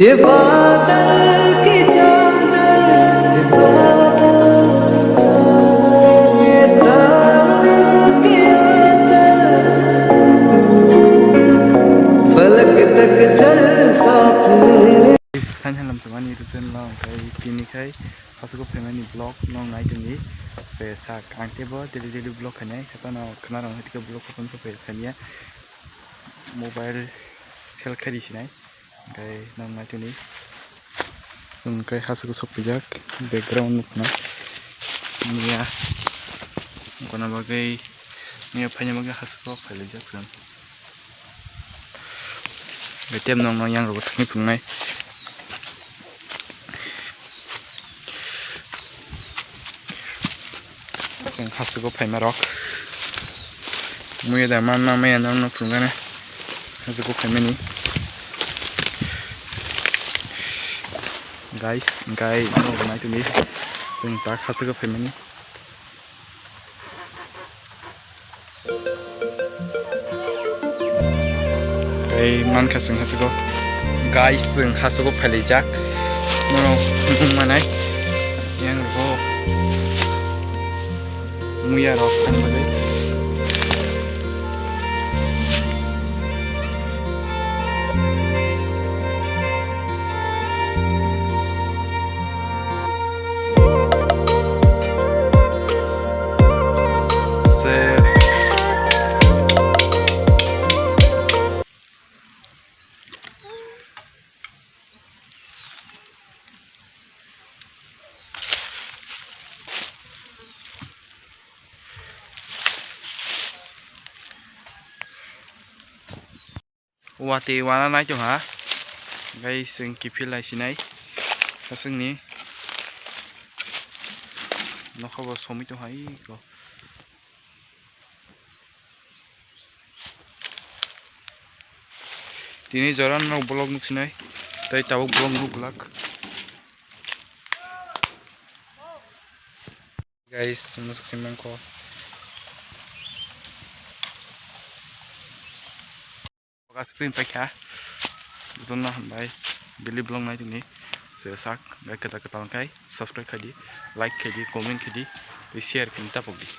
ये बादल की चादर, ये बादल की चादर, ये तारों की आंचल, फलक तक चल साथ मेरे। Sanjang lam teman itu tuh lang kayak kini kayak hasuk family blog nong naik ini saya sak angke bo daily blog kan ya kata no kena orang itu blog pun tuh biasanya mobile sel kari sih nih kayak nong naik ini sun kayak hasuk pijak background nukna moya kono bagai moya punya bagai hasuk pijak sun betem nong yang robot ini pungai जों हासुखौ फायमा रक मैया दा मा मैया नाम फुंगाने हासुखौ फायमानि guys गाय नाय तुनि जों दा हासुखौ फायमानि गाय मानखा जों हासुखौ गाइस जों हासुखौ फायलायजाक नो मानाय yang ro moya ro kan bagai wati wana nai chung ha gai sing kipil lai sinai hasung ni no khabo somi to hai ko tini joran no blog nuk sinai tai tabuk blog nuk blog guys masuk simang ko kasih tuh pakai zona handai beli blog naik ini saya sak gak kata kata kai subscribe kadi like kadi komen kadi share kita pergi